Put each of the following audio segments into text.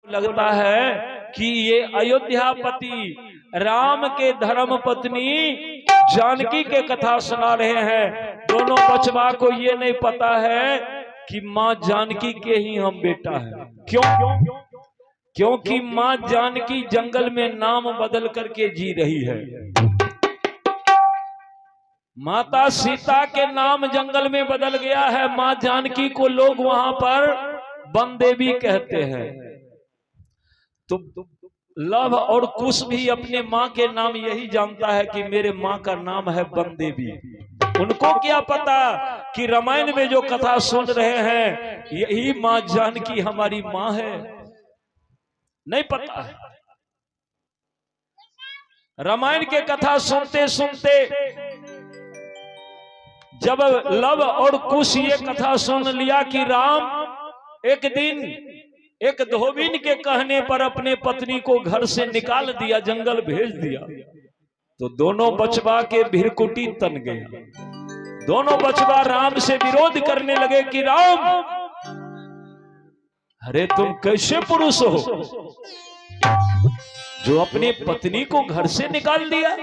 लगता है कि ये अयोध्यापति राम के धर्म पत्नी जानकी के कथा सुना रहे हैं। दोनों बचवा को ये नहीं पता है कि माँ जानकी के ही हम बेटा है। क्यों? क्योंकि माँ जानकी जंगल में नाम बदल करके जी रही है। माता सीता के नाम जंगल में बदल गया है। माँ जानकी को लोग वहां पर वन देवी कहते हैं। तो लव और कुश भी अपने माँ के नाम यही जानता है कि मेरे माँ का नाम है वन देवी। उनको क्या पता कि रामायण में जो कथा सुन रहे हैं यही माँ जानकी हमारी माँ है, नहीं पता है। रामायण के कथा सुनते सुनते जब लव और कुश ये कथा सुन लिया कि राम एक दिन एक धोबिन के कहने पर अपने पत्नी को घर से निकाल दिया, जंगल भेज दिया, तो दोनों बचवा के भिरकुटी तन गया। दोनों बचवा राम से विरोध करने लगे कि राम, अरे तुम कैसे पुरुष हो जो अपनी पत्नी को घर से निकाल दिया।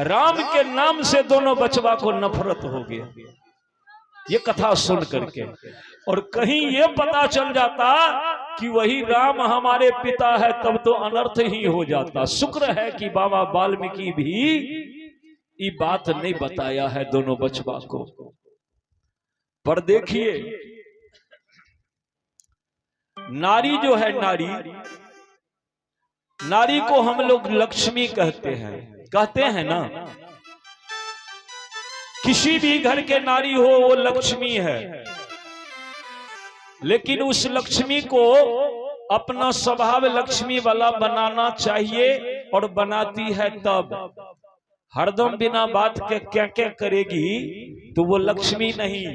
राम के नाम से दोनों बचवा को नफरत हो गया ये कथा सुन करके। और कहीं ये पता चल जाता कि वही राम हमारे पिता है तब तो अनर्थ ही हो जाता। शुक्र है कि बाबा वाल्मीकि भी ये बात नहीं बताया है दोनों बचवा को। पर देखिए नारी जो है, नारी को हम लोग लक्ष्मी कहते हैं ना। किसी भी घर के नारी हो वो लक्ष्मी है, लेकिन उस लक्ष्मी को अपना स्वभाव लक्ष्मी वाला बनाना चाहिए। और बनाती है तब, हरदम बिना बात के क्या क्या करेगी तो वो लक्ष्मी नहीं,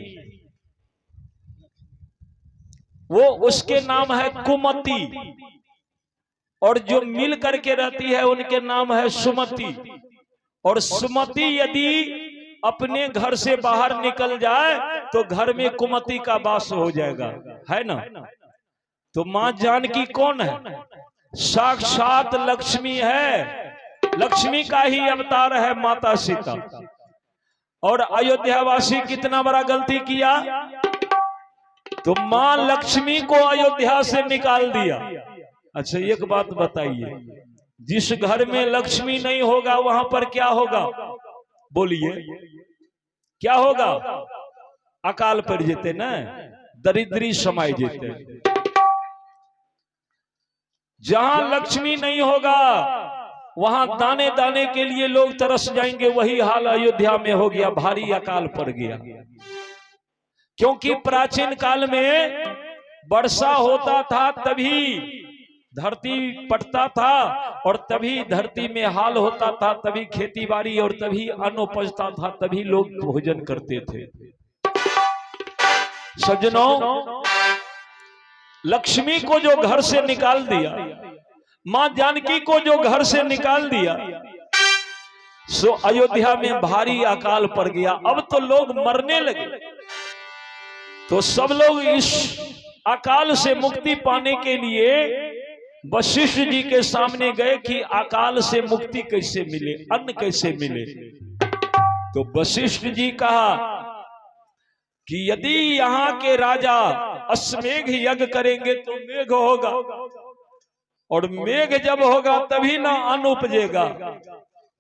वो उसके नाम है कुमति। और जो मिल करके रहती है उनके नाम है सुमति। और सुमति यदि अपने घर से बाहर निकल जाए तो घर में कुमति का वास हो जाएगा, है ना। तो मां जानकी कौन है? साक्षात लक्ष्मी है। लक्ष्मी का ही अवतार है माता सीता। और अयोध्यावासी कितना बड़ा गलती किया, तो मां लक्ष्मी को अयोध्या से निकाल दिया। अच्छा एक बात बताइए, जिस घर में लक्ष्मी नहीं होगा वहां पर क्या होगा? बोलिए क्या होगा? अकाल पड़ जेते ना, दरिद्री समाई जेते। जहां लक्ष्मी नहीं होगा वहां दाने दाने के लिए लोग तरस जाएंगे। वही हाल अयोध्या में हो गया, भारी अकाल पड़ गया। क्योंकि प्राचीन काल में वर्षा होता था तभी धरती पटता था, और तभी धरती में हाल होता था, तभी खेती बाड़ी और तभी अन्न उपजता था, तभी लोग भोजन करते थे। सज्जनों, लक्ष्मी को जो घर से निकाल दिया, मां जानकी को जो घर से निकाल दिया, सो अयोध्या में भारी अकाल पड़ गया। अब तो लोग मरने लगे। तो सब लोग इस अकाल से मुक्ति पाने के लिए वशिष्ठ जी के सामने गए कि अकाल से मुक्ति कैसे मिले, अन्न कैसे मिले। तो वशिष्ठ जी कहा कि यदि यहाँ के राजा अश्वमेघ यज्ञ करेंगे तो मेघ होगा, और मेघ जब होगा तभी ना अन्न उपजेगा।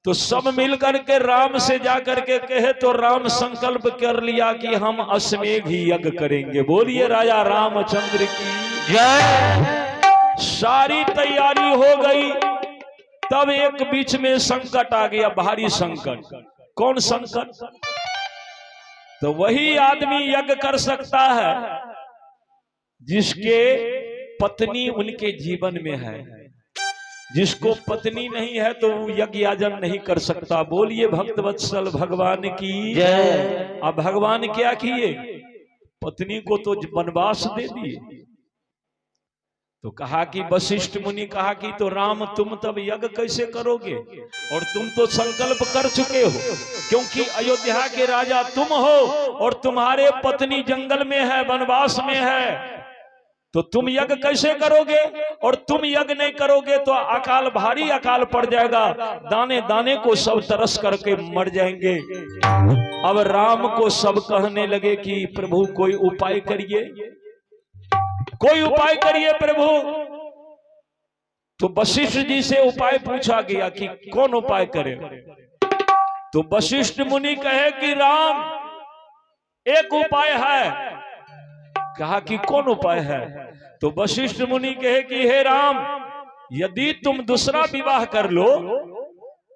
तो सब मिलकर के राम से जाकर के कहे तो राम संकल्प कर लिया कि हम अश्वमेघ यज्ञ करेंगे। बोलिए राजा रामचंद्र की जय। सारी तैयारी हो गई, तब एक बीच में संकट आ गया, भारी संकट। कौन संकट? तो वही आदमी यज्ञ कर सकता है जिसके पत्नी उनके जीवन में है। जिसको पत्नी नहीं है तो वो यज्ञ याजन नहीं कर सकता। बोलिए भक्तवत्सल भगवान की जय। अब भगवान क्या किए? पत्नी को तो वनवास दे दिए। तो कहा कि वशिष्ठ मुनि कहा कि तो राम तुम तब यज्ञ कैसे करोगे, और तुम तो संकल्प कर चुके हो, क्योंकि अयोध्या के राजा तुम हो और तुम्हारे पत्नी जंगल में है, वनवास में है। तो तुम यज्ञ कैसे करोगे? और तुम यज्ञ नहीं करोगे तो अकाल, भारी अकाल पड़ जाएगा, दाने दाने को सब तरस करके मर जाएंगे। अब राम को सब कहने लगे कि प्रभु कोई उपाय करिए, कोई उपाय करिए प्रभु। तो वशिष्ठ जी से उपाय पूछा गया कि कौन उपाय करे? तो वशिष्ठ मुनि कहे कि राम, एक उपाय है। कहा कि कौन उपाय है? तो वशिष्ठ मुनि कहे कि हे राम, यदि तुम दूसरा विवाह कर लो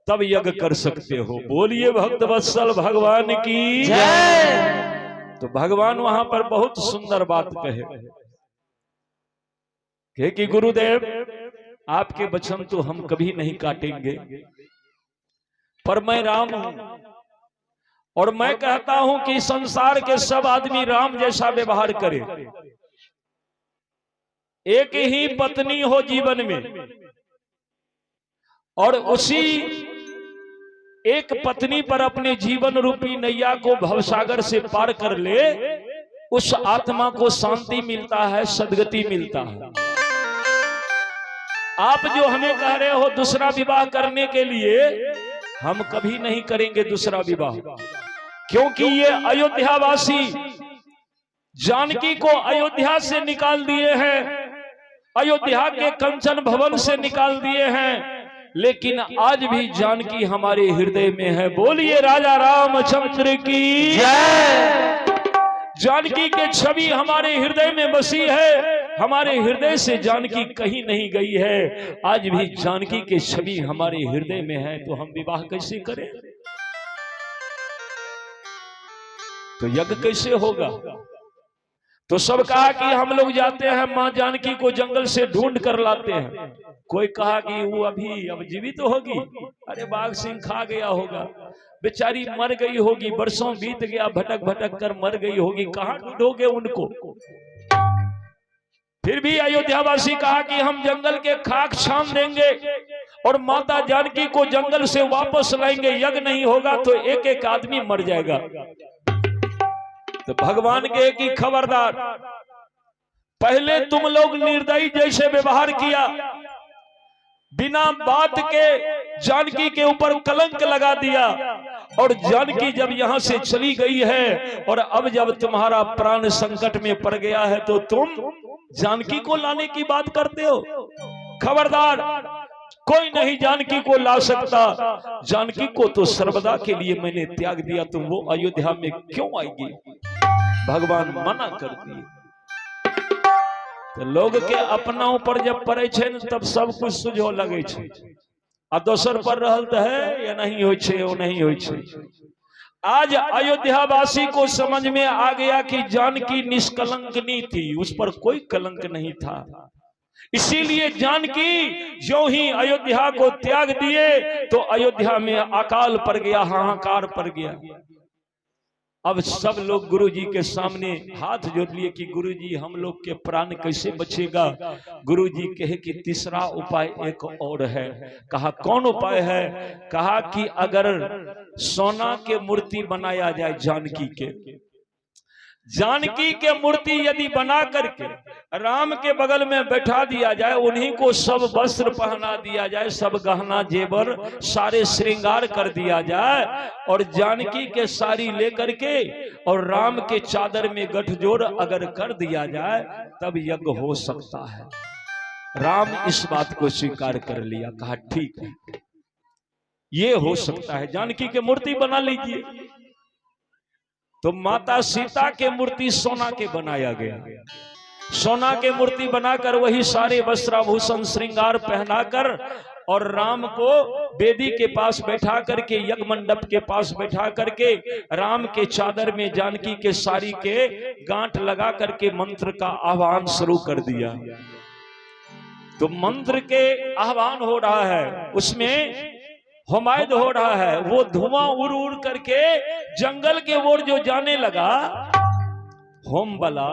तब यज्ञ कर सकते हो। बोलिए भक्त वत्सल भगवान की जय। तो भगवान वहां पर बहुत सुंदर बात कहे कि गुरुदेव, आपके वचन तो हम कभी नहीं काटेंगे, पर मैं राम हूं और मैं कहता हूं कि संसार के सब आदमी राम जैसा व्यवहार करे। एक ही पत्नी हो जीवन में और उसी एक पत्नी पर अपने जीवन रूपी नैया को भवसागर से पार कर ले, उस आत्मा को शांति मिलता है, सद्गति मिलता है। आप जो हमें कह रहे हो दूसरा विवाह करने के लिए, हम कभी नहीं करेंगे दूसरा विवाह, क्योंकि ये अयोध्यावासी जानकी को अयोध्या से निकाल दिए हैं, अयोध्या के कंचन भवन से निकाल दिए हैं, लेकिन आज भी जानकी हमारे हृदय में है। बोलिए राजा रामचंद्र की जय। जानकी के छवि हमारे हृदय में बसी है, हमारे हृदय से जानकी कहीं नहीं गई है। आज भी जानकी के छवि हमारे हृदय में है, तो हम विवाह कैसे करें? तो यज्ञ कैसे होगा? तो सब कहा कि हम लोग जाते हैं, मां जानकी को जंगल से ढूंढ कर लाते हैं। कोई कहा कि वो अभी अब जीवित तो होगी, अरे बाघ सिंह खा गया होगा, बेचारी मर गई होगी, बरसों बीत गया, भटक भटक कर मर गई होगी, कहां ढूंढोगे उनको? फिर भी अयोध्यावासी कहा कि हम जंगल के खाक छान देंगे और माता जानकी को जंगल से वापस लाएंगे। यज्ञ नहीं होगा तो एक एक आदमी मर जाएगा। तो भगवान के कि खबरदार, पहले तुम लोग निर्दयी जैसे व्यवहार किया, बिना बात के जानकी के ऊपर कलंक लगा दिया, और जानकी जब यहां से चली गई है और अब जब तुम्हारा प्राण संकट में पड़ गया है तो तुम जानकी को लाने की बात करते हो। खबरदार, कोई नहीं जानकी को ला सकता। जानकी को तो सर्वदा के लिए मैंने त्याग दिया, तो वो अयोध्या में क्यों आएगी? भगवान मना कर दिए। तो लोग के अपना ऊपर जब पड़े छे तब सब कुछ सुझो लगे छे, आ दोसर पर रहल तो है या नहीं होय छे, वो नहीं होय छे। आज अयोध्यावासी को समझ में आ गया कि जानकी निष्कलंकनी थी, उस पर कोई कलंक नहीं था। इसीलिए जानकी जो ही अयोध्या को त्याग दिए तो अयोध्या में अकाल पड़ गया, हाहाकार पड़ गया। अब सब लोग गुरु जी के सामने हाथ जोड़ लिए कि गुरु जी हम लोग के प्राण कैसे बचेगा? गुरु जी कहे कि तीसरा उपाय एक और है। कहा कौन उपाय है? कहा कि अगर सोना के मूर्ति बनाया जाए जानकी के मूर्ति यदि बना करके राम के बगल में बैठा दिया जाए, उन्हीं को सब वस्त्र पहना दिया जाए, सब गहना जेवर सारे श्रृंगार कर दिया जाए, और जानकी के साड़ी लेकर के और राम के चादर में गठजोड़ अगर कर दिया जाए तब यज्ञ हो सकता है। राम इस बात को स्वीकार कर लिया, कहा ठीक है, ये हो सकता है, जानकी के मूर्ति बना लीजिए। तो माता सीता के मूर्ति सोना के बनाया गया। सोना के मूर्ति बनाकर वही सारे वस्त्राभूषण श्रृंगार पहनाकर और राम को वेदी के पास बैठा करके, यज्ञ मंडप के पास बैठा करके राम के चादर में जानकी के साड़ी के गांठ लगा करके मंत्र का आह्वान शुरू कर दिया। तो मंत्र के आह्वान हो रहा है, उसमें हुमायद हो रहा है, वो धुआं उड़ उड़ करके जंगल के ओर जो जाने लगा, होम वाला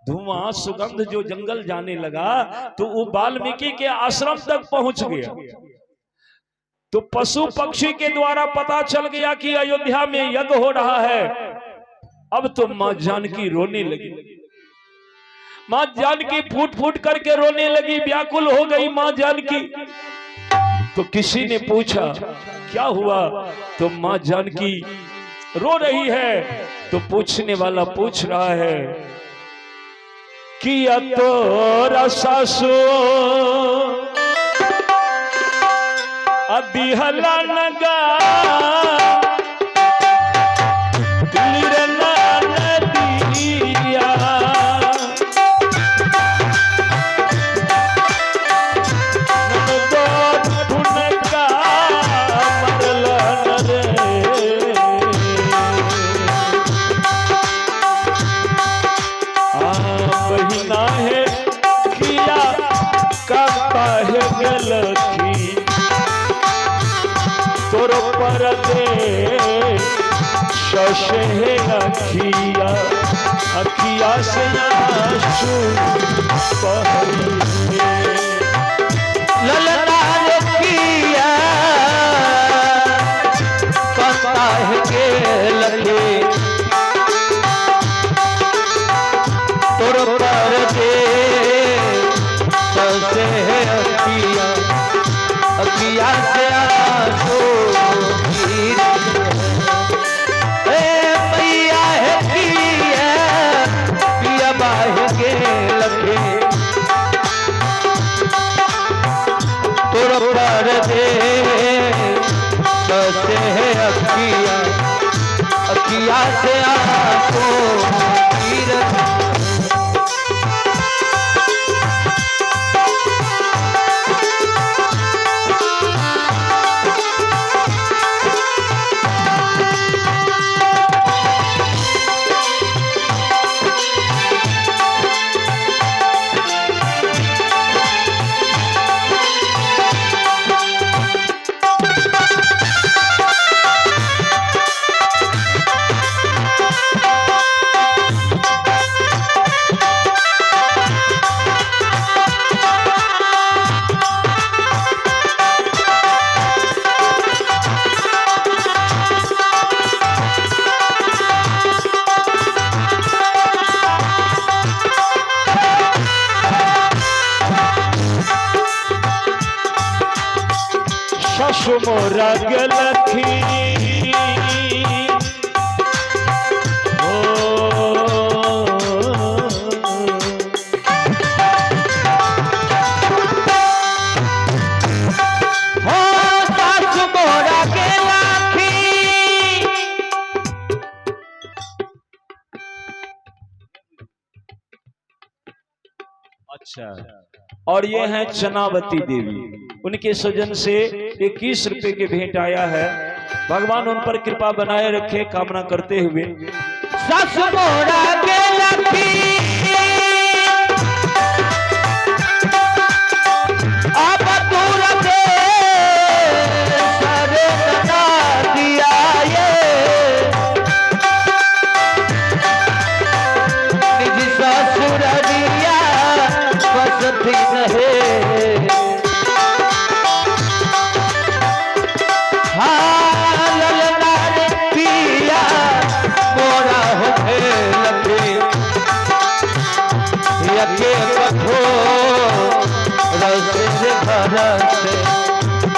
धुआं सुगंध जो जंगल जाने लगा, तो वो वाल्मीकि के आश्रम तक पहुंच गया। तो पशु पक्षी के द्वारा पता चल गया कि अयोध्या में यज्ञ हो रहा है। अब तो मां जानकी रोने लगी। मां जानकी फूट फूट करके रोने लगी, व्याकुल हो गई मां जानकी। तो किसी ने पूछा क्या हुआ? तो मां जानकी रो रही है। तो पूछने वाला पूछ रहा है कि तोरा सासु अदिहला नगा शशे अखिया अखिया से आंसू बहे ललना किया पता है के लगे तोर पर दे शशे अखिया अखिया से आंसू अखिया अखिया से आंसू मोरा गलखी अच्छा। और ये हैं चनावती देवी, उनके स्वजन से 21 रुपए के भेंट आया है। भगवान उन पर कृपा बनाए रखे कामना करते हुए। सस मोरा के लखी आप दूर दे सरे बना दिया ये निज ससुररिया बसती रहे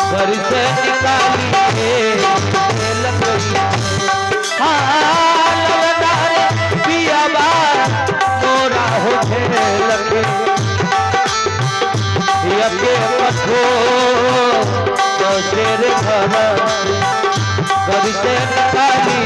घर से निकाली पिया मोरा होते लगे पठो तो तेरे घर से निकाली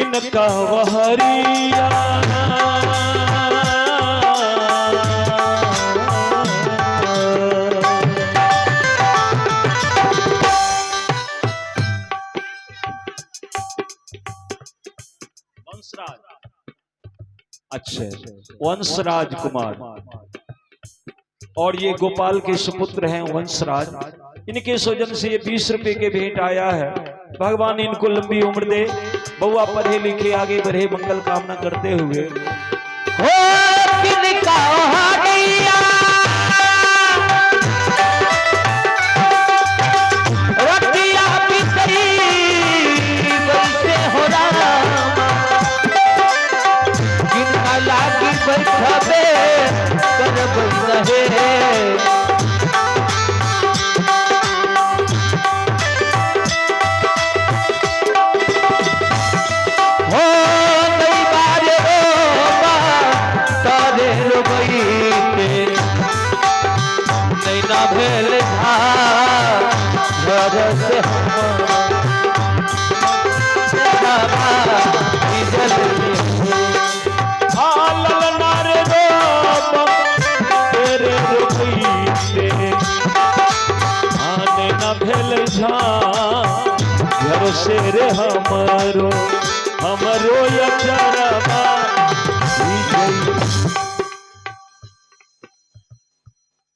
किनका वहरिया अच्छे वंशराज कुमार और ये गोपाल के सुपुत्र हैं वंशराज। इनके स्वजन से ये 20 रुपए के भेंट आया है। भगवान इनको लंबी उम्र दे, बउआ पढ़े लिखे आगे बढ़े, मंगल कामना करते हुए हो किनका वहरिया रतिया बिसरी कैसे हो रामा किनका लागी बैठबे करब रहे भेल घर से ललना रे तेरे आने न भेल घर से रे हमरो हमरो यचरबा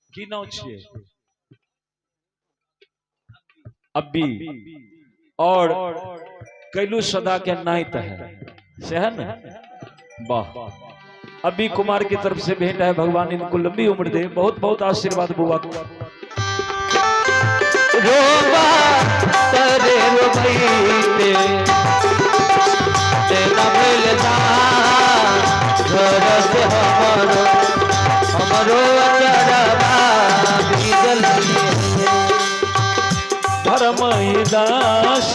की नाम छिए अब्बी और कैलू सदा के नाइत है सहन वाह। अब्बी कुमार की तरफ से भेंट है। भगवान इनको लंबी उम्र दे, बहुत बहुत आशीर्वाद बुआ को। रोबा तरे रोबईते तेरा मिलता घर से हमरो हमरो अचरबा बीजल धर्मदास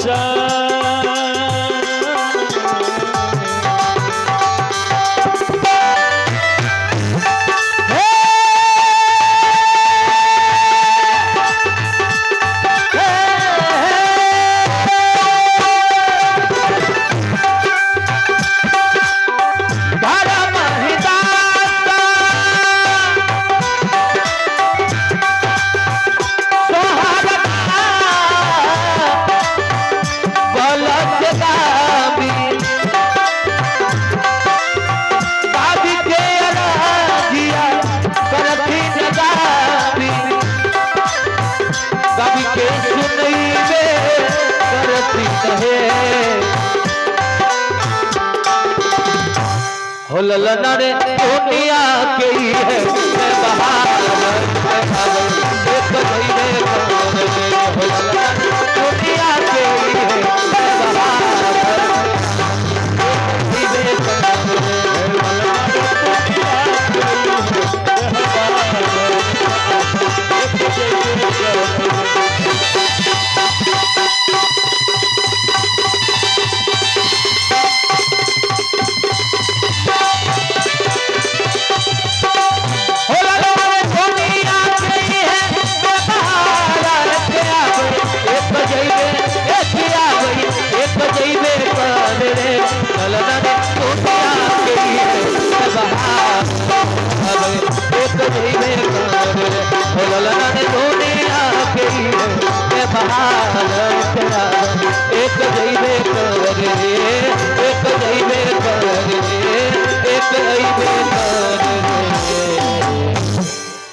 हो ललना रे दुनिया के ही है मैं बहार एक महीने हो ललना दुनिया के ही है मैं बहार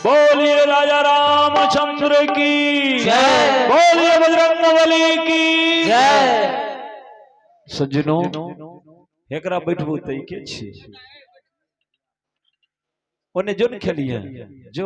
बोलिए राजा रामचंद्र की जय, बोलिए बजरंगबली की जय। सज्जनों एकरा बैठबू तई के छी ओने जोन खेली है जो